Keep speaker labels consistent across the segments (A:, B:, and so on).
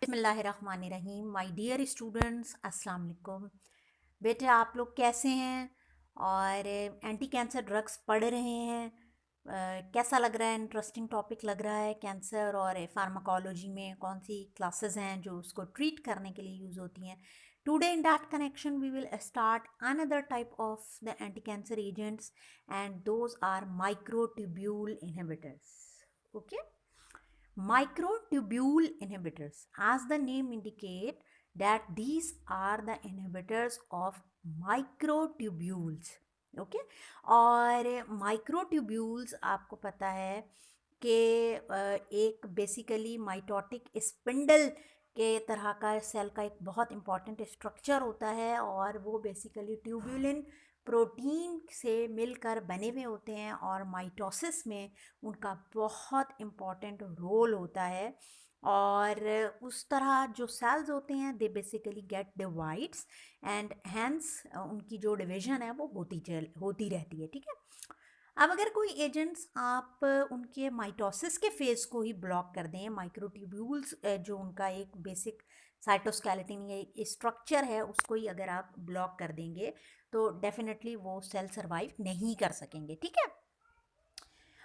A: बिस्मिल्लाहिर्रहमानिर्रहीम। My dear students, अस्सलाम वालेकुम। बेटे आप लोग कैसे हैं? और एंटी कैंसर ड्रग्स पढ़ रहे हैं? कैसा लग रहा है? इंटरेस्टिंग टॉपिक लग रहा है? कैंसर और फार्माकोलॉजी में कौन सी क्लासेस हैं जो उसको ट्रीट करने के लिए यूज़ होती हैं? Today in that connection we will start another type of the anti cancer agents and those are microtubule inhibitors. Okay, microtubule inhibitors, as the name indicate that these are the inhibitors of microtubules. Okay, और microtubules आपको पता है कि एक basically mitotic spindle के तरह का cell का एक बहुत इंपॉर्टेंट स्ट्रक्चर होता है, और वो बेसिकली ट्यूब्यूलिन प्रोटीन से मिलकर बने हुए होते हैं, और माइटोसिस में उनका बहुत इम्पॉर्टेंट रोल होता है। और उस तरह जो सेल्स होते हैं they basically get divides and hence उनकी जो डिवीजन है वो होती रहती है। ठीक है, अब अगर कोई एजेंट्स आप उनके माइटोसिस के फेज को ही ब्लॉक कर दें, माइक्रोट्यूब्यूल्स जो उनका एक बेसिक साइटोस्केलेटन या स्ट्रक्चर है उसको ही अगर आप ब्लॉक कर देंगे तो डेफिनेटली वो सेल सर्वाइव नहीं कर सकेंगे। ठीक है,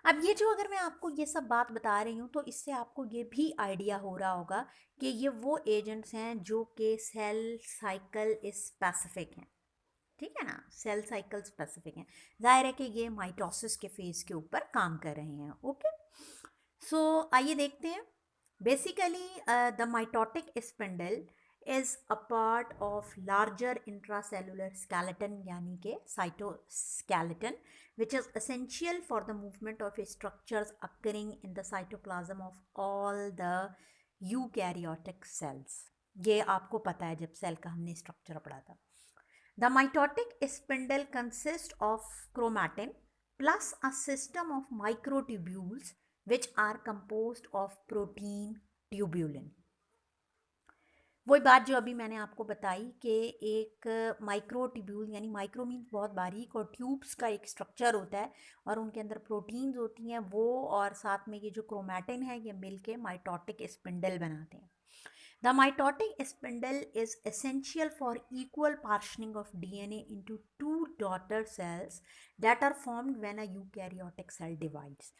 A: अब ये जो अगर मैं आपको ये सब बात बता रही हूँ तो इससे आपको ये भी आइडिया हो रहा होगा कि ये वो एजेंट्स हैं जो कि सेल साइकिल स्पेसिफिक हैं। ठीक है ना, सेल साइकिल स्पेसिफिक हैं। जाहिर है कि ये माइटोसिस के फेज के ऊपर काम कर रहे हैं। ओके, सो आइए देखते हैं। Basically the mitotic spindle is a part of larger intracellular skeleton, यानी कि cytoskeleton, which is essential for the movement of structures occurring in the cytoplasm of all the eukaryotic cells. ये आपको पता है जब सेल का हमने स्ट्रक्चर पढ़ा था। The mitotic spindle consists of chromatin plus a system of microtubules which are composed of protein tubulin. वही बात जो अभी मैंने आपको बताई कि एक माइक्रो ट्यूब्यूल यानी माइक्रो मीन्स बहुत बारीक, और ट्यूब्स का एक स्ट्रक्चर होता है और उनके अंदर प्रोटीन्स होती हैं वो, और साथ में ये जो क्रोमैटिन है ये मिलके माइटोटिक स्पिंडल बनाते हैं। The mitotic spindle is essential for equal partitioning of DNA into two daughter cells that are formed when a eukaryotic cell divides.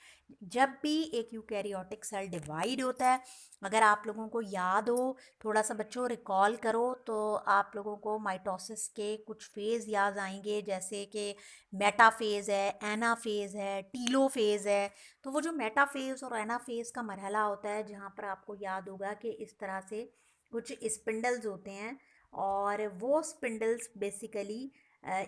A: जब भी एक यूकैरियोटिक सेल डिवाइड होता है, अगर आप लोगों को याद हो, थोड़ा सा बच्चों रिकॉल करो, तो आप लोगों को माइटोसिस के कुछ फेज़ याद आएंगे, जैसे कि मेटाफेज़ है, एनाफेज़ है, टीलोफेज़ है। तो वो जो मेटाफेज़ और एनाफेज़ का मरहला होता है जहाँ पर आपको याद होगा कि इस तरह से कुछ स्पिंडल्स होते हैं, और वो स्पिंडल्स बेसिकली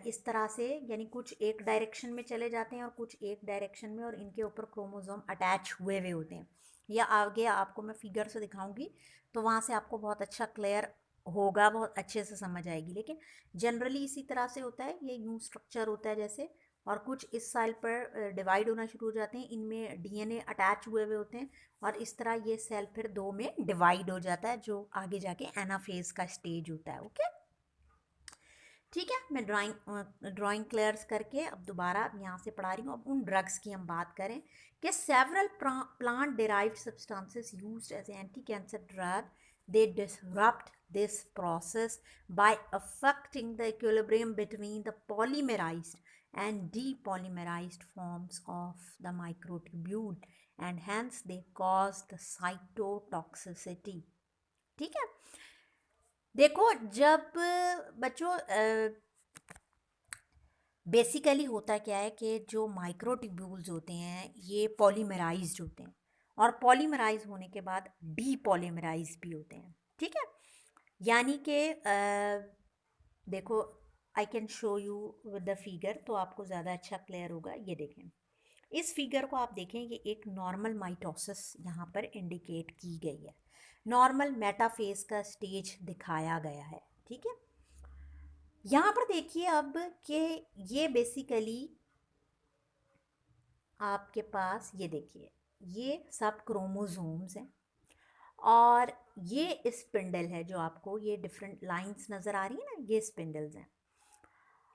A: इस तरह से यानी कुछ एक डायरेक्शन में चले जाते हैं और कुछ एक डायरेक्शन में, और इनके ऊपर क्रोमोसोम अटैच हुए हुए होते हैं। या आगे आपको मैं फिगर से दिखाऊंगी तो वहाँ से आपको बहुत अच्छा क्लियर होगा, बहुत अच्छे से समझ आएगी। लेकिन जनरली इसी तरह से होता है, ये यूँ स्ट्रक्चर होता है जैसे, और कुछ इस साइड पर डिवाइड होना शुरू हो जाते हैं, इनमें डीएनए अटैच हुए हुए होते हैं, और इस तरह ये सेल फिर दो में डिवाइड हो जाता है जो आगे जाके एनाफेज का स्टेज होता है। ओके, ठीक है, मैं ड्राइंग क्लियर्स करके अब दोबारा यहाँ से पढ़ा रही हूँ। अब उन ड्रग्स की हम बात करें कि several plant derived substances used as anti cancer drug, they disrupt this process by affecting the equilibrium between the polymerized and depolymerized forms of the microtubule, and hence they cause the cytotoxicity. ठीक है, देखो जब बच्चों basically होता क्या है कि जो माइक्रोट्यूब्यूल्स होते हैं ये पॉलीमराइज्ड होते हैं, और पॉलीमराइज होने के बाद डीपॉलीमराइज भी होते हैं। ठीक है, यानी कि देखो, I can show you with the figure तो आपको ज़्यादा अच्छा क्लियर होगा। ये देखें, इस फिगर को आप देखें, ये एक नॉर्मल माइटोसिस यहाँ पर इंडिकेट की गई है, नॉर्मल मेटाफेज का स्टेज दिखाया गया है। ठीक है, यहाँ पर देखिए अब कि ये बेसिकली आपके पास, ये देखिए ये सब क्रोमोसोम्स हैं, और ये स्पिंडल है जो आपको ये डिफरेंट लाइंस नज़र आ रही है ना, ये स्पिंडल्स हैं,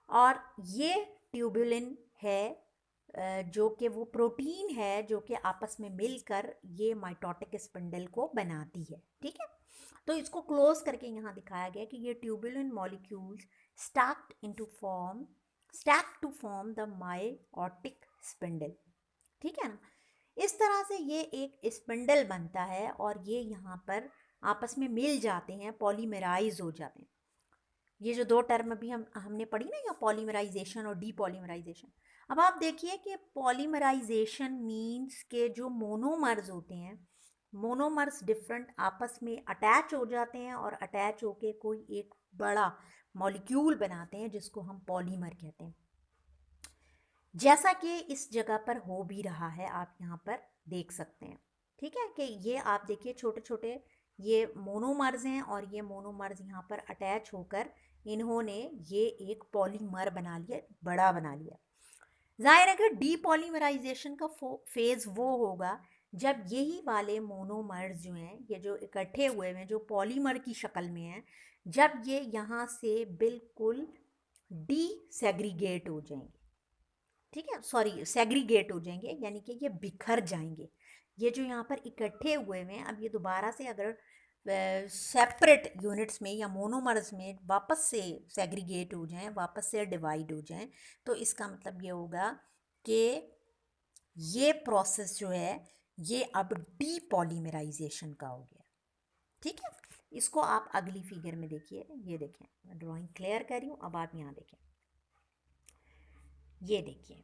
A: और ये ट्यूबुलिन है जो कि वो प्रोटीन है जो कि आपस में मिलकर ये माइटोटिक स्पिंडल को बनाती है। ठीक है, तो इसको क्लोज करके यहाँ दिखाया गया कि ये tubulin molecules stack to form the mitotic spindle, ठीक है ना। इस तरह से ये एक स्पिंडल बनता है और ये यहाँ पर आपस में मिल जाते हैं, पॉलीमराइज हो जाते हैं। ये जो दो टर्म अभी हमने पढ़ी ना, या पॉलीमराइजेशन और डीपॉलीमराइजेशन। अब आप देखिए कि पॉलीमराइजेशन मीन्स के जो मोनोमर्स होते हैं, मोनोमर्स डिफरेंट आपस में अटैच हो जाते हैं और अटैच होके कोई एक बड़ा मॉलिक्यूल बनाते हैं जिसको हम पॉलीमर कहते हैं। जैसा कि इस जगह पर हो भी रहा है, आप यहाँ पर देख सकते हैं, ठीक है, कि ये आप देखिए छोटे छोटे ये मोनोमर्स हैं और ये मोनोमर्स यहाँ पर अटैच होकर इन्होंने ये एक पॉलीमर बना लिया, बड़ा बना लिया। जाहिर है कि डीपॉलीमराइजेशन का फेज वो होगा जब यही वाले मोनोमर्स जो हैं, ये जो इकट्ठे हुए हैं जो पॉलीमर की शक्ल में हैं, जब ये यहाँ से बिल्कुल डीसेग्रीगेट हो जाएंगे, ठीक है, सॉरी सेग्रीगेट हो जाएंगे, यानी कि ये बिखर जाएंगे। ये जो यहाँ पर इकट्ठे हुए हैं, अब ये दोबारा से अगर सेपरेट यूनिट्स में या मोनोमर्स में वापस से सेग्रीगेट हो जाएं, वापस से डिवाइड हो जाएं, तो इसका मतलब ये होगा कि ये प्रोसेस जो है ये अब डीपॉलीमराइजेशन का हो गया, ठीक है। इसको आप अगली फिगर में देखिए, ये देखें, मैं ड्राइंग क्लियर कर रही हूँ, अब आप यहाँ देखें, ये देखिए।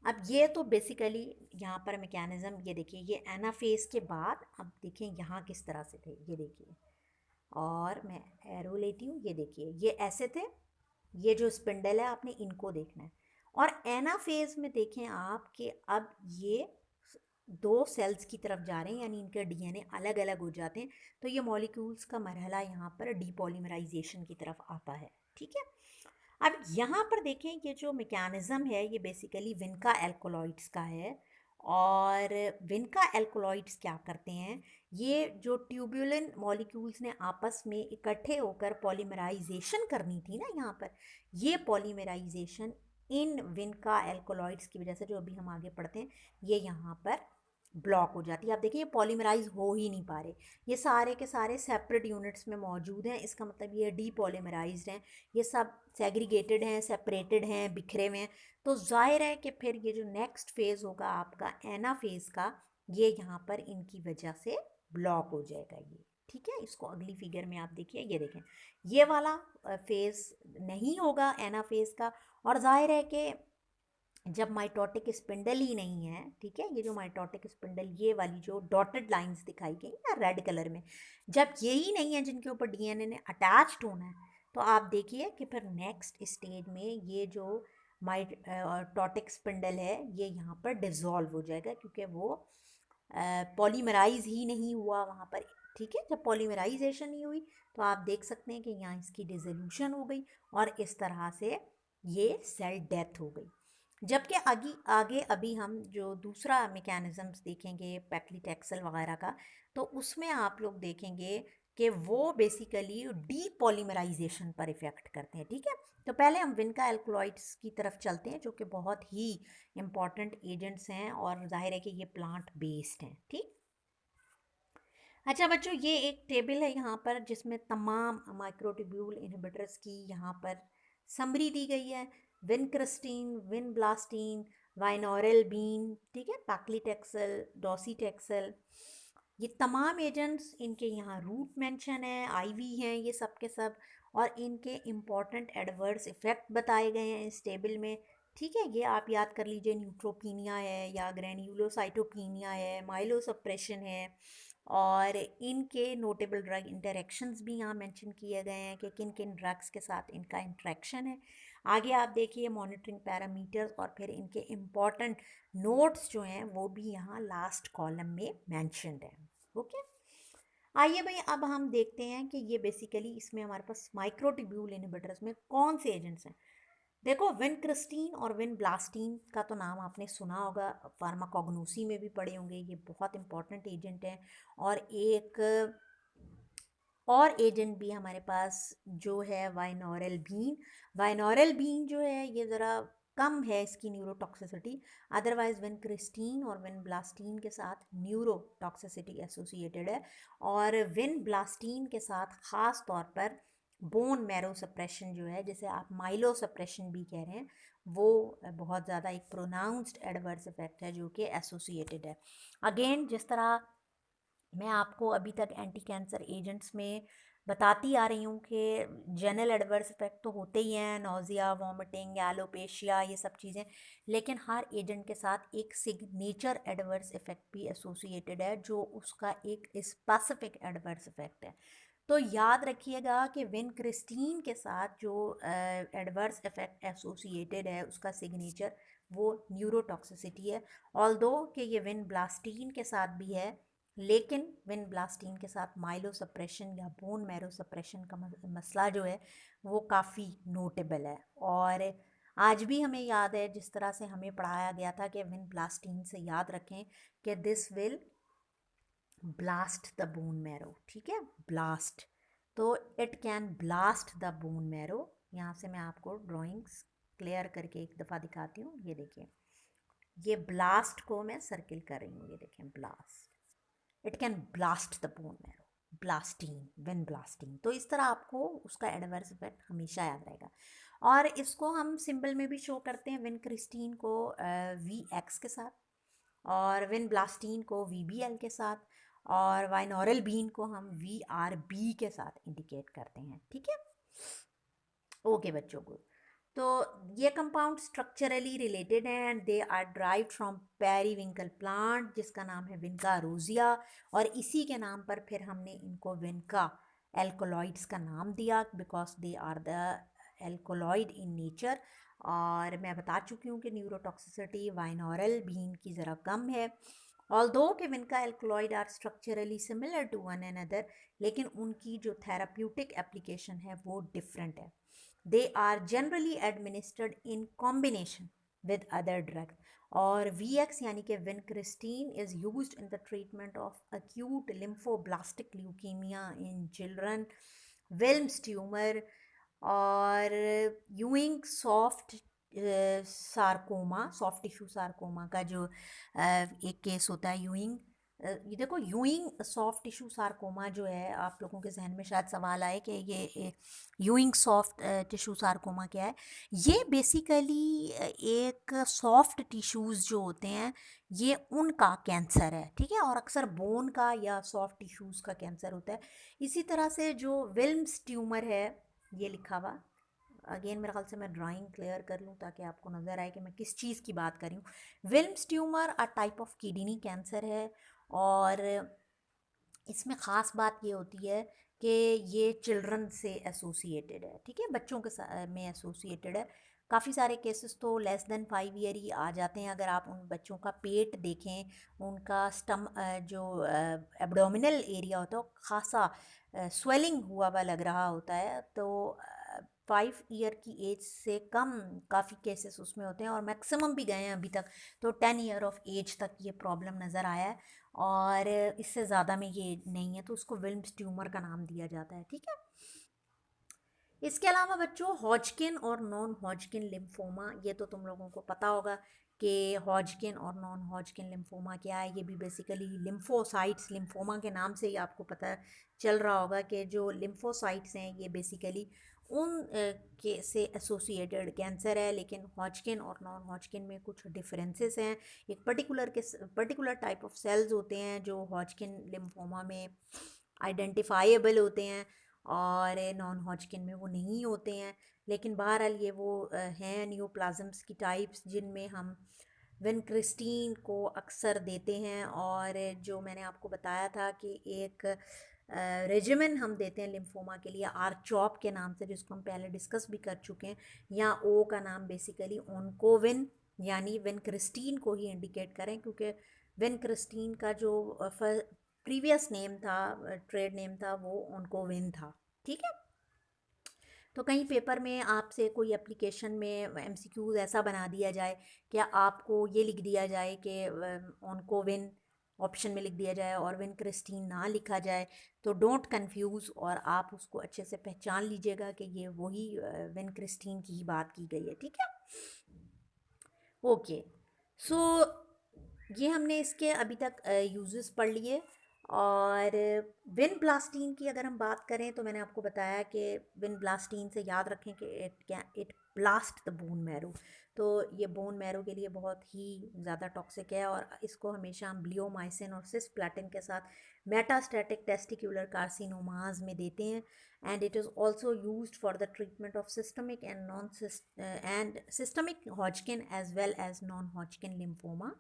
A: अब ये तो बेसिकली यहाँ पर मैकेनिज़्म, ये देखिए, ये एनाफेज के बाद अब देखें यहाँ किस तरह से थे, ये देखिए, और मैं एरो लेती हूँ, ये देखिए, ये ऐसे थे, ये जो स्पिंडल है आपने इनको देखना है। और एनाफेज में देखें आप कि अब ये दो सेल्स की तरफ जा रहे हैं, यानी इनके डीएनए अलग अलग हो जाते हैं, तो ये मॉलिक्यूल्स का मरहला यहाँ पर डीपॉलीमराइजेशन की तरफ आता है, ठीक है। अब यहाँ पर देखें, ये जो मैकेनिज़्म है ये बेसिकली विनका एल्कोलॉइड्स का है। और विनका एल्कोलॉइड्स क्या करते हैं, ये जो ट्यूबुलिन मॉलिक्यूल्स ने आपस में इकट्ठे होकर पॉलीमराइजेशन करनी थी ना यहाँ पर, ये पॉलीमराइजेशन इन विनका एल्कोलॉइड्स की वजह से, जो अभी हम आगे पढ़ते हैं, ये यहाँ पर ब्लॉक हो जाती है। आप देखिए ये पॉलीमराइज हो ही नहीं पा रहे, ये सारे के सारे सेपरेट यूनिट्स में मौजूद हैं, इसका मतलब ये डीपॉलीमराइज्ड हैं, ये सब सेग्रीगेटेड हैं, सेपरेटेड हैं, बिखरे हुए हैं। तो जाहिर है कि फिर ये जो नेक्स्ट फेज़ होगा आपका एना फेज़ का, ये यहाँ पर इनकी वजह से ब्लॉक हो जाएगा ये, ठीक है। इसको अगली फिगर में आप देखिए, ये देखें, ये वाला फेज़ नहीं होगा एना फेज़ का। और जाहिर है कि जब माइटोटिक स्पिंडल ही नहीं है, ठीक है, ये जो माइटोटिक स्पिंडल, ये वाली जो डॉटेड लाइंस दिखाई गई ना रेड कलर में, जब यही नहीं है जिनके ऊपर डीएनए ने अटैच्ड होना है, तो आप देखिए कि फिर नेक्स्ट स्टेज में ये जो माइटोटिक स्पिंडल है ये यहाँ पर डिज़ोल्व हो जाएगा, क्योंकि वो पॉलीमराइज ही नहीं हुआ वहाँ पर, ठीक है। जब पॉलीमराइजेशन नहीं हुई तो आप देख सकते हैं कि यहाँ इसकी डिसोल्यूशन हो गई और इस तरह से ये सेल डेथ हो गई। जबकि आगे आगे अभी हम जो दूसरा मैकेनिज़म्स देखेंगे पैक्लीटेक्सेल वगैरह का, तो उसमें आप लोग देखेंगे कि वो बेसिकली डीपॉलीमराइजेशन पर इफ़ेक्ट करते हैं, ठीक है। तो पहले हम विनका एल्कलॉइड्स की तरफ चलते हैं, जो कि बहुत ही इम्पॉर्टेंट एजेंट्स हैं और जाहिर है कि ये प्लांट बेस्ड हैं, ठीक। अच्छा बच्चों, ये एक टेबल है यहाँ पर जिसमें तमाम माइक्रोट्यूब्यूल इनहिबिटर्स की यहाँ पर समरी दी गई है। विनक्रिस्टीन, विनब्लास्टीन, वाइनोरेलबीन, ठीक है, पैक्लीटेक्सेल, डॉसीटेक्सेल, ये तमाम एजेंट्स, इनके यहाँ रूट मेंशन है, आईवी हैं, ये सब के सब, और इनके इम्पॉर्टेंट एडवर्स इफ़ेक्ट बताए गए हैं इस टेबल में, ठीक है। ये आप याद कर लीजिए, न्यूट्रोपीनिया है या ग्रेन्यूलोसाइटोपीनिया है, माइलोसप्रेशन है, और इनके नोटेबल ड्रग इंटरेक्शंस भी यहाँ मेंशन किए गए हैं कि किन किन ड्रग्स के साथ इनका इंट्रैक्शन है। आगे आप देखिए मॉनिटरिंग पैरामीटर्स और फिर इनके इम्पॉर्टेंट नोट्स जो हैं वो भी यहाँ लास्ट कॉलम में मेंशन्ड है, ओके। आइए भाई, अब हम देखते हैं कि ये बेसिकली इसमें हमारे पास माइक्रोट्यूब्यूल इनहिबिटर्स में कौन से एजेंट्स हैं। देखो, विनक्रिस्टीन और विनब्लास्टीन का तो नाम आपने सुना होगा, फार्माकोग्नोसी में भी पढ़े होंगे, ये बहुत इंपॉर्टेंट एजेंट हैं। और एक और एजेंट भी हमारे पास जो है वाइनोरेलबीन। वाइनोरेलबीन जो है ये ज़रा कम है इसकी न्यूरोटॉक्सिसिटी। अदरवाइज विनक्रिस्टीन और विनब्लास्टीन के साथ न्यूरोटॉक्सिसिटी एसोसिएटेड है, और विनब्लास्टीन के साथ ख़ास तौर पर बोन मैरो सप्रेशन जो है, जिसे आप माइलो सप्रेशन भी कह रहे हैं, वो बहुत ज़्यादा एक प्रोनाउंस्ड एडवर्स इफेक्ट है जो कि एसोसिएटेड है। अगेन, जिस तरह मैं आपको अभी तक एंटी कैंसर एजेंट्स में बताती आ रही हूँ कि जनरल एडवर्स इफेक्ट तो होते ही हैं, नोज़िया, वॉमिटिंग, एलोपेशिया, ये सब चीज़ें, लेकिन हर एजेंट के साथ एक सिग्नेचर एडवर्स इफेक्ट भी एसोसिएटेड है, जो उसका एक स्पेसिफिक एडवर्स इफेक्ट है। तो याद रखिएगा कि विनक्रिस्टीन के साथ जो एडवर्स इफेक्ट एसोसिएटेड है, उसका सिग्नेचर वो न्यूरोटॉक्सिसिटी है। ऑल्दो कि ये विनब्लास्टीन के साथ भी है, लेकिन विनब्लास्टीन के साथ माइलो सप्रेशन या बोन मैरो सप्रेशन का मसला जो है वो काफ़ी नोटेबल है। और आज भी हमें याद है, जिस तरह से हमें पढ़ाया गया था कि विनब्लास्टीन से याद रखें कि this will blast the bone marrow, ठीक है, ब्लास्ट, तो it can blast the bone marrow. यहाँ से मैं आपको ड्राइंग्स क्लियर करके एक दफ़ा दिखाती हूँ। ये देखिए, ये ब्लास्ट को मैं सर्किल कर रही हूँ, ये देखें blast, it can blast the bone marrow, blasting, win blasting. तो इस तरह आपको उसका एडवर्स इफेक्ट हमेशा याद रहेगा। और इसको हम सिंबल में भी शो करते हैं, विन क्रिस्टीन को वी एक्स के साथ, और विन ब्लास्टीन को वी बी एल के साथ, और वाइनोरल बीन को हम वी आर बी के साथ इंडिकेट करते हैं, ठीक है। ओके बच्चों को, तो ये कंपाउंड स्ट्रक्चरली रिलेटेड हैं and they are derived from periwinkle plant, जिसका नाम है विनका रोजिया, और इसी के नाम पर फिर हमने इनको विनका एल्कोलॉइड्स का नाम दिया, because they are the alkaloid in nature. और मैं बता चुकी हूँ कि न्यूरोटॉक्सिसिटी वाइनोरल बीन की ज़रा कम है, ऑल्दो कि vinca alkaloid are structurally similar to one another, लेकिन उनकी जो थेराप्यूटिक एप्लीकेशन है वो डिफरेंट है। They are generally administered in combination with other drugs. और VX यानी कि विनक्रिस्टीन is used in the treatment of acute lymphoblastic leukemia in children, Wilms tumor, और Ewing soft sarcoma, soft tissue sarcoma का जो एक केस होता है यूइंग, ये देखो, यूइंग सॉफ्ट टिश्यू सार्कोमा जो है, आप लोगों के जहन में शायद सवाल आए कि ये यूइंग सॉफ्ट टिश्यू सार्कोमा क्या है। ये बेसिकली एक सॉफ्ट टिश्यूज़ जो होते हैं, ये उनका कैंसर है, ठीक है, और अक्सर बोन का या सॉफ्ट टिश्यूज़ का कैंसर होता है। इसी तरह से जो विल्म्स ट्यूमर है, ये लिखा हुआ, अगेन मेरे ख्याल से मैं ड्राइंग क्लियर कर लूँ ताकि आपको नज़र आए कि मैं किस चीज़ की बात कर रही हूँ। Wilms tumour a type of kidney cancer है, और इसमें ख़ास बात ये होती है कि ये चिल्ड्रन से एसोसिएटेड है, ठीक है, बच्चों के में एसोसिएटेड है। काफ़ी सारे केसेस तो लेस देन 5 ईयर ही आ जाते हैं। अगर आप उन बच्चों का पेट देखें, उनका जो एब्डोमिनल एरिया होता है वो खासा स्वेलिंग हुआ हुआ लग रहा होता है, तो 5 ईयर की एज से कम काफ़ी केसेस उसमें होते हैं, और मैक्सिमम भी गए हैं अभी तक, तो 10 ईयर ऑफ एज तक ये प्रॉब्लम नज़र आया है, और इससे ज़्यादा में ये नहीं है, तो उसको विल्म्स ट्यूमर का नाम दिया जाता है, ठीक है। इसके अलावा बच्चों, हॉजकिन और नॉन हॉजकिन लिम्फोमा, ये तो तुम लोगों को पता होगा कि हॉजकिन और नॉन हॉजकिन लिम्फोमा क्या है। ये भी बेसिकली लिम्फोसाइट्स, लिम्फोमा के नाम से ही आपको पता चल रहा होगा कि जो लिम्फोसाइट्स हैं ये बेसिकली उन के से एसोसिएटेड कैंसर है, लेकिन हॉजकिन और नॉन हॉजकिन में कुछ डिफरेंसेस हैं। एक पर्टिकुलर टाइप ऑफ सेल्स होते हैं जो हॉजकिन लिम्फोमा में आइडेंटिफाइबल होते हैं, और नॉन हॉजकिन में वो नहीं होते हैं। लेकिन बहरहाल ये वो हैं नियोप्लाज्म्स की टाइप्स जिनमें हम विनक्रिस्टीन को अक्सर देते हैं, और जो मैंने आपको बताया था कि एक रेजिमेन हम देते हैं लिम्फोमा के लिए आरचॉप के नाम से, जिसको हम पहले डिस्कस भी कर चुके हैं। यहाँ ओ का नाम बेसिकली ओनकोविन यानी विनक्रिस्टीन को ही इंडिकेट करें, क्योंकि विनक्रिस्टीन का जो प्रीवियस नेम था, ट्रेड नेम था, वो ओनकोविन था, ठीक है। तो कहीं पेपर में आपसे कोई एप्लीकेशन में एमसीक्यूज ऐसा बना दिया जाए कि आपको ये लिख दिया जाए कि ऑनकोविन ऑप्शन में लिख दिया जाए और विनक्रिस्टीन ना लिखा जाए, तो डोंट कंफ्यूज, और आप उसको अच्छे से पहचान लीजिएगा कि ये वही विनक्रिस्टीन की ही बात की गई है, ठीक है। ओके, सो ये हमने इसके अभी तक यूजेस पढ़ लिए। और विनब्लास्टीन की अगर हम बात करें तो मैंने आपको बताया कि विनब्लास्टीन से याद रखें कि it blast the bone marrow. तो ये बोन मैरो के लिए बहुत ही ज़्यादा टॉक्सिक है, और इसको हमेशा हम ब्लियोमाइसिन और सिस्प्लैटिन के साथ मेटास्टैटिक टेस्टिकुलर कार्सिनोमास में देते हैं। And it is also used for the treatment of systemic and non and systemic Hodgkin as well as non Hodgkin lymphoma.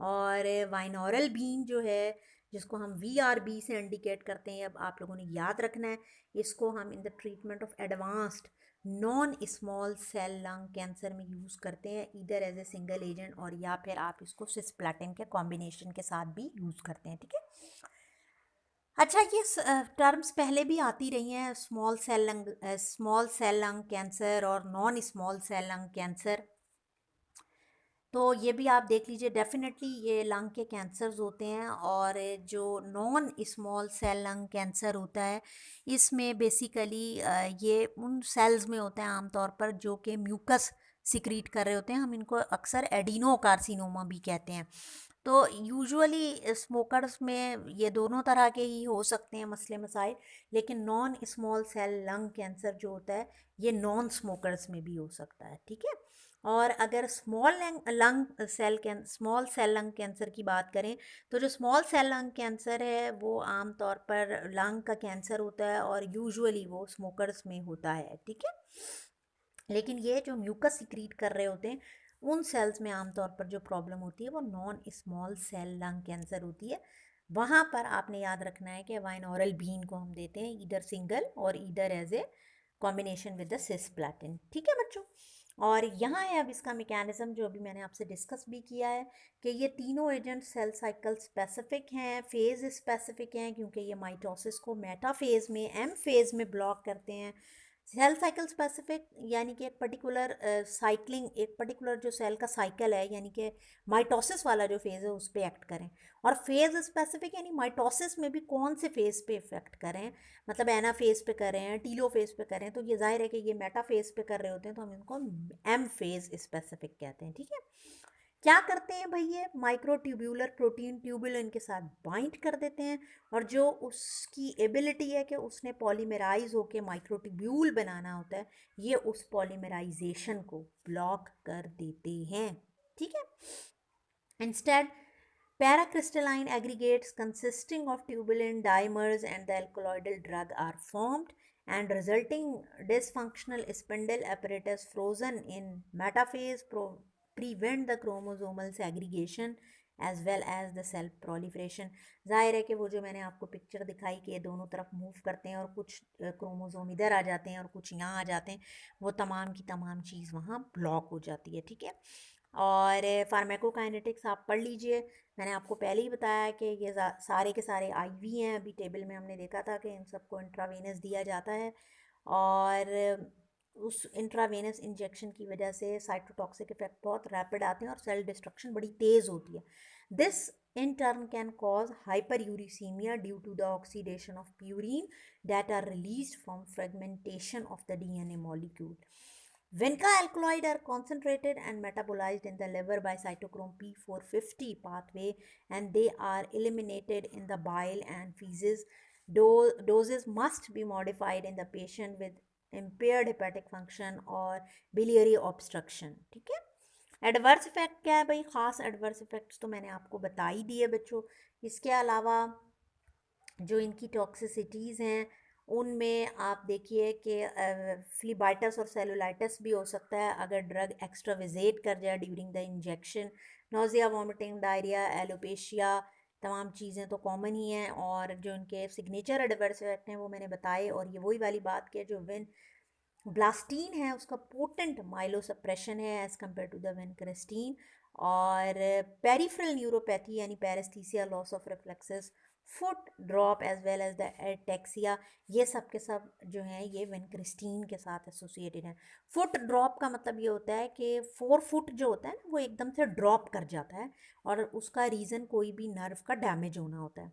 A: और वाइनोरल बीन जो है, जिसको हम VRB से इंडिकेट करते हैं, अब आप लोगों ने याद रखना है, इसको हम in the treatment of advanced non small cell lung cancer में यूज़ करते हैं, इधर एज ए सिंगल एजेंट, और या फिर आप इसको सिस्प्लैटिन के कॉम्बिनेशन के साथ भी यूज़ करते हैं, ठीक है। अच्छा, ये टर्म्स पहले भी आती रही हैं, स्मॉल सेल लंग कैंसर और non small cell lung cancer. तो ये भी आप देख लीजिए, डेफिनेटली ये लंग के कैंसर्स होते हैं। और जो non small cell lung cancer होता है, इसमें बेसिकली ये उन सेल्स में होता है आमतौर पर जो कि म्यूकस सिक्रीट कर रहे होते हैं, हम इनको अक्सर एडिनो कार्सिनोमा भी कहते हैं। तो यूजुअली स्मोकर्स में ये दोनों तरह के ही हो सकते हैं मसले मसाइल, लेकिन non small cell lung cancer जो होता है, ये नॉन स्मोकर्स में भी हो सकता है, ठीक है। और अगर स्मॉल सेल लंग कैंसर की बात करें, तो जो स्मॉल सेल लंग कैंसर है वो आम तौर पर लंग का कैंसर होता है, और यूजुअली वो स्मोकर्स में होता है, ठीक है। लेकिन ये जो म्यूकस सिक्रीट कर रहे होते हैं, उन सेल्स में आमतौर पर जो प्रॉब्लम होती है वो non small cell lung cancer होती है। वहाँ पर आपने याद रखना है कि वाइनोरल बीन को हम देते हैं इधर सिंगल और इधर as a combination with the cisplatin, ठीक है बच्चों। और यहाँ है अब इसका मैकेनिज्म, जो अभी मैंने आपसे डिस्कस भी किया है, कि ये तीनों एजेंट सेल साइकिल स्पेसिफिक हैं, फेज स्पेसिफिक हैं, क्योंकि ये माइटोसिस को मेटाफेज में, एम फेज में ब्लॉक करते हैं। सेल साइकिल स्पेसिफिक यानी कि एक पर्टिकुलर साइक्लिंग, एक पर्टिकुलर जो सेल का साइकिल है, यानी कि माइटोसिस वाला जो फेज़ है उस पर एक्ट करें। और फेज़ स्पेसिफिक यानी माइटोसिस में भी कौन से फेज़ पे इफेक्ट करें, मतलब एना फेज़ पे कर रहे हैं, टीलो फेज़ पे कर रहे हैं, तो ये जाहिर है कि ये मेटा फेज़ पे कर रहे होते हैं, तो हम इनको एम फेज़ स्पेसिफिक कहते हैं, ठीक है। क्या करते हैं भाई, ये माइक्रोट्यूब्यूलर प्रोटीन ट्यूबुलिन के साथ बाइंड कर देते हैं, और जो उसकी एबिलिटी है कि उसने पॉलीमराइज होकर माइक्रोट्यूब्यूल बनाना होता है, ये उस पॉलीमराइजेशन को ब्लॉक कर देते हैं, ठीक है। Instead paracrystalline aggregates consisting of tubulin dimers and the alkaloidal drug are formed, and resulting dysfunctional spindle apparatus frozen in metaphase prevent the chromosomal segregation as well as the cell proliferation। जाहिर है कि वो जो मैंने आपको picture दिखाई कि ये दोनों तरफ मूव करते हैं और कुछ क्रोमोसोम इधर आ जाते हैं और कुछ यहाँ आ जाते हैं, वो तमाम की तमाम चीज़ वहाँ ब्लॉक हो जाती है, ठीक है। और फार्माकोकाइनेटिक्स आप पढ़ लीजिए, मैंने आपको पहले ही बताया कि ये सारे के सारे आईवी हैं, अभी टेबल में हमने देखा था कि इन सबको इंट्रावेनस दिया जाता है। और उस इंट्रावेनस इंजेक्शन की वजह से साइटोटॉक्सिक इफेक्ट बहुत रैपिड आते हैं और सेल डिस्ट्रक्शन बड़ी तेज़ होती है। This in turn can cause hyperuricemia due to the oxidation of purine that are released from fragmentation of the DNA molecule. Vinca alkaloid are concentrated and metabolized in the liver by cytochrome P450 pathway, and they are eliminated in the bile and feces. Doses must be modified in the patient with impaired hepatic function or biliary obstruction, ठीक है। Adverse effect क्या है भाई, ख़ास adverse effects तो मैंने आपको बता ही दिए बच्चों। इसके अलावा जो इनकी टॉक्सिसिटीज़ हैं, उनमें आप देखिए कि फ्लीबाइटस और सेलुलाइटिस भी हो सकता है अगर ड्रग एक्स्ट्राविजेट कर जाए during the injection. Nausea, vomiting, diarrhoea, alopecia, तमाम चीज़ें तो कॉमन ही हैं। और जो इनके सिग्नेचर एडवर्स इफेक्ट हैं वो मैंने बताए, और ये वही वाली बात कि जो विन ब्लास्टीन है उसका पोटेंट माइलोसप्रेशन है as compare to the vincristine. और पेरिफेरल न्यूरोपैथी यानी paresthesia, loss of reflexes, foot drop as well as the ataxia, ये सब के सब जो हैं ये विनक्रिस्टीन के साथ एसोसिएटेड हैं। फुट ड्रॉप का मतलब ये होता है कि 4 फुट जो होता है ना वो एकदम से ड्रॉप कर जाता है, और उसका रीज़न कोई भी नर्व का डैमेज होना होता है।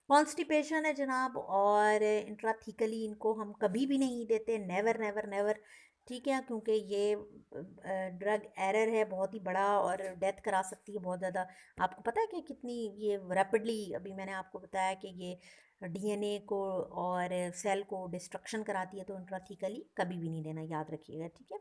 A: कॉन्स्टिपेशन है जनाब, और इंट्राथीकली इनको हम कभी भी नहीं देते, नेवर नेवर नेवर, ठीक है, क्योंकि ये ड्रग एरर है बहुत ही बड़ा और डेथ करा सकती है बहुत ज़्यादा। आपको पता है कि कितनी ये रैपिडली, अभी मैंने आपको बताया कि ये डीएनए को और सेल को डिस्ट्रक्शन कराती है, तो इंट्राथीकली कभी भी नहीं देना, याद रखिएगा, ठीक है।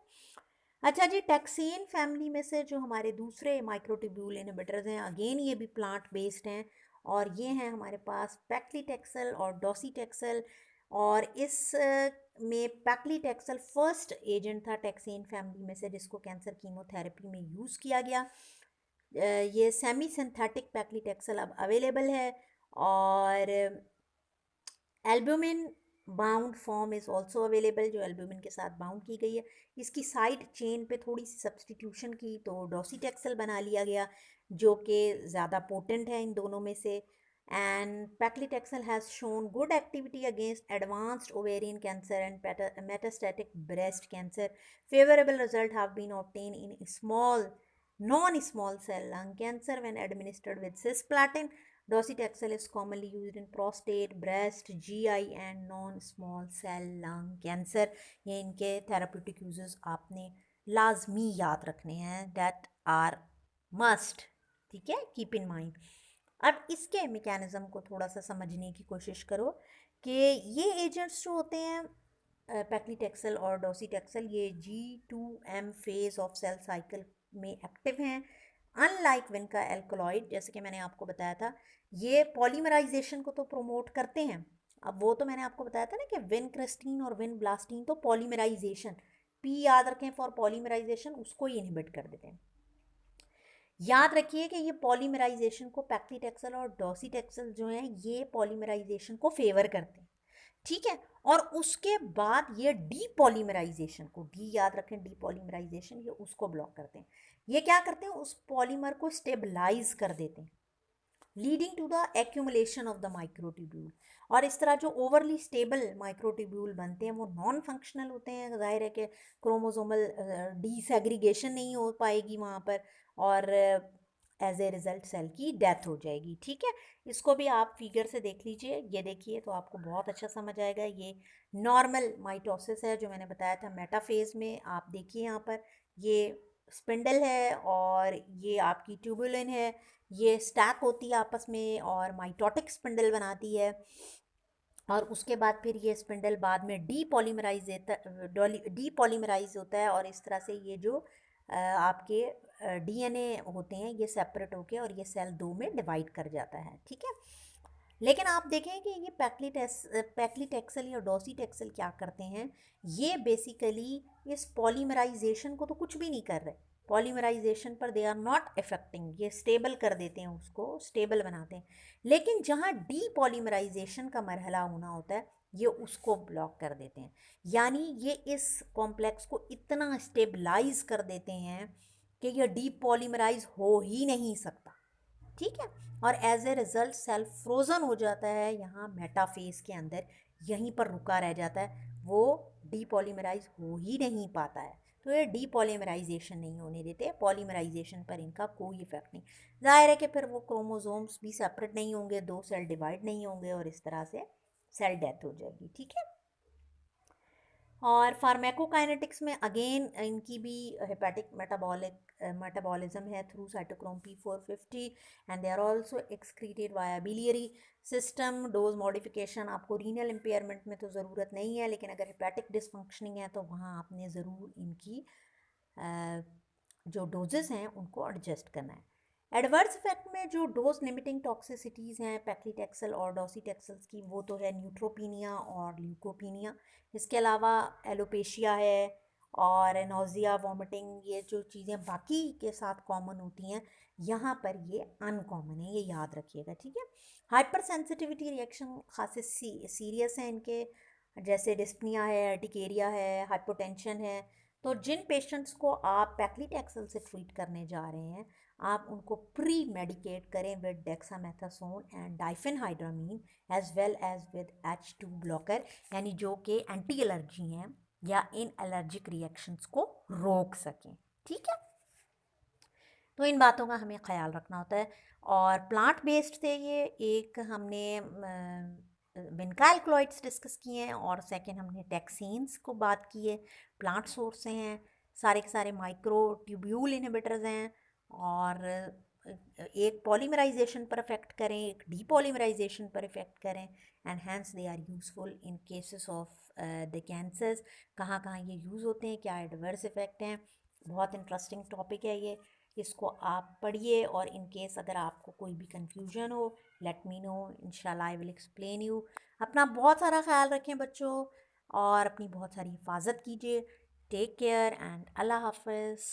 A: अच्छा जी, टैक्सेन फैमिली में से जो हमारे दूसरे माइक्रोट्यूब्यूल इनहिबिटर्स हैं, अगेन ये भी प्लांट बेस्ड हैं, और ये हैं हमारे पास पैक्लीटेक्सेल और डॉसीटेक्सेल। और इस में पैक्लीटेक्सेल फर्स्ट एजेंट था टैक्सेन फैमिली में से जिसको कैंसर कीमोथेरेपी में यूज़ किया गया। ये सेमी सिंथेटिक पैक्लीटेक्सेल अब अवेलेबल है, और albumin bound form is also available, जो एल्ब्यूमिन के साथ बाउंड की गई है। इसकी साइड चेन पे थोड़ी सी सब्सटीट्यूशन की तो डॉसीटेक्सेल बना लिया गया, जो कि ज़्यादा पोटेंट है इन दोनों में से। And paclitaxel has shown good activity against advanced ovarian cancer and metastatic breast cancer. Favourable result have been obtain in small non-small cell lung cancer when administered with cisplatin. Docetaxel is commonly used in prostate, breast, GI and non-small cell lung cancer. ये इनके therapeutic uses आपने लाजमी याद रखने हैं, that are must, ठीक है, keep in mind. अब इसके मैकेनिज्म को थोड़ा सा समझने की कोशिश करो कि ये एजेंट्स जो होते हैं पैक्लीटेक्सेल और डॉसीटेक्सेल, ये G2M phase of cell cycle में एक्टिव हैं। अनलाइक विन का एल्कलॉइड, जैसे कि मैंने आपको बताया था, ये पॉलीमराइजेशन को तो प्रोमोट करते हैं। अब वो तो मैंने आपको बताया था ना कि विन क्रिस्टीन और विन ब्लास्टीन तो पॉलीमराइजेशन, पी याद रखें फॉर पॉलीमराइजेशन, उसको ही इनहिबिट कर देते हैं। याद रखिए कि ये पॉलीमराइजेशन को पैक्लीटेक्सेल और डॉसीटेक्सेल जो हैं ये पॉलीमराइजेशन को फेवर करते हैं, ठीक है। और उसके बाद ये डीपॉलीमराइजेशन को, डी याद रखें, डीपॉलीमराइजेशन, ये उसको ब्लॉक करते हैं। ये क्या करते हैं, उस पॉलीमर को स्टेबलाइज कर देते हैं, leading to the accumulation of the microtubule. और इस तरह जो ओवरली स्टेबल माइक्रोट्यूब्यूल बनते हैं वो नॉन फंक्शनल होते हैं। जाहिर है कि क्रोमोसोमल डिसएग्रीगेशन नहीं हो पाएगी वहाँ पर, और एज ए रिज़ल्ट सेल की डेथ हो जाएगी, ठीक है। इसको भी आप फिगर से देख लीजिए, ये देखिए तो आपको बहुत अच्छा समझ आएगा। ये नॉर्मल माइटोसिस है जो मैंने बताया था मेटाफेज में। आप देखिए यहाँ पर ये स्पिंडल है और ये आपकी ट्यूबुलिन है, ये स्टैक होती है आपस में और माइटोटिक स्पिंडल बनाती है। और उसके बाद फिर ये स्पिंडल बाद में डीपॉलीमराइज होता है, और इस तरह से ये जो आपके डीएनए होते हैं ये सेपरेट होके और ये सेल दो में डिवाइड कर जाता है, ठीक है। लेकिन आप देखें कि ये पैक्लीटेक्सेल या डॉसीटेक्सेल क्या करते हैं, ये बेसिकली इस पॉलीमराइजेशन को तो कुछ भी नहीं कर रहे। पॉलीमराइजेशन पर दे आर नॉट इफेक्टिंग, ये स्टेबल कर देते हैं, उसको स्टेबल बनाते हैं। लेकिन जहाँ डीपॉलीमराइजेशन का मरहला होना होता है ये उसको ब्लॉक कर देते हैं। यानी ये इस कॉम्प्लेक्स को इतना स्टेबलाइज कर देते हैं कि ये डीपॉलीमराइज हो ही नहीं सकता, ठीक है। और as a result cell frozen हो जाता है यहाँ मेटाफेज के अंदर, यहीं पर रुका रह जाता है, वो डीपॉलीमराइज हो ही नहीं पाता है। तो ये डीपॉलीमराइजेशन नहीं होने देते, पॉलीमराइजेशन पर इनका कोई इफेक्ट नहीं। जाहिर है कि फिर वो क्रोमोसोम्स भी सेपरेट नहीं होंगे, दो सेल डिवाइड नहीं होंगे, और इस तरह से सेल डेथ हो जाएगी, ठीक है। और फार्मेकोकाइनेटिक्स में अगेन इनकी भी हेपेटिक मेटाबॉलिज्म है through cytochrome P450, and they are also excreted via biliary system. Dose modification आपको रीनल इम्पेयरमेंट में तो ज़रूरत नहीं है, लेकिन अगर हेपेटिक डिसफंक्शनिंग है तो वहाँ आपने ज़रूर इनकी जो डोजेस हैं उनको एडजस्ट करना है। एडवर्स इफेक्ट में जो डोज लिमिटिंग टॉक्सिसिटीज़ हैं पैक्लीटेक्सेल और डॉसीटेक्सेल्स की, वो तो है न्यूट्रोपीनिया और ल्यूकोपीनिया। इसके अलावा एलोपेशिया है और नोज़िया, वॉमिटिंग, ये जो चीज़ें बाकी के साथ कॉमन होती हैं यहाँ पर ये अनकॉमन है, ये याद रखिएगा, ठीक है। हाइपर सेंसिटिविटी रिएक्शन खासे सीरियस हैं इनके, जैसे डिस्पनिया है, अर्टिकेरिया है, हाइपोटेंशन है। तो जिन पेशेंट्स को आप पैक्लीटेक्सेल से ट्रीट करने जा रहे हैं आप उनको प्री मेडिकेट करें with dexamethasone and diphenhydramine as well as with H2 blocker, यानी जो कि एंटी एलर्जी हैं या इन एलर्जिक रिएक्शंस को रोक सकें, ठीक है। तो इन बातों का हमें ख़्याल रखना होता है। और प्लांट बेस्ड थे ये, एक हमने विनकाइलक्लॉइड्स डिस्कस किए हैं और सेकंड हमने टैक्सीन्स को बात की है। प्लांट सोर्स से हैं, सारे के सारे माइक्रो ट्यूब्यूल इनहिबिटर्स हैं, और एक पॉलीमराइजेशन पर इफेक्ट करें, एक डीपॉलीमराइजेशन पर इफेक्ट करें, and hence they are useful in cases of the cancers. कहाँ कहाँ ये यूज़ होते हैं, क्या एडवर्स इफ़ेक्ट हैं। बहुत इंटरेस्टिंग टॉपिक है ये, इसको आप पढ़िए, और इन केस अगर आपको कोई भी कन्फ्यूजन हो, लेट मी नो, इंशाल्लाह आई विल एक्सप्लेन यू। अपना बहुत सारा ख्याल रखें बच्चों, और अपनी बहुत सारी हिफाजत कीजिए। टेक केयर एंड अल्लाह हाफिज़।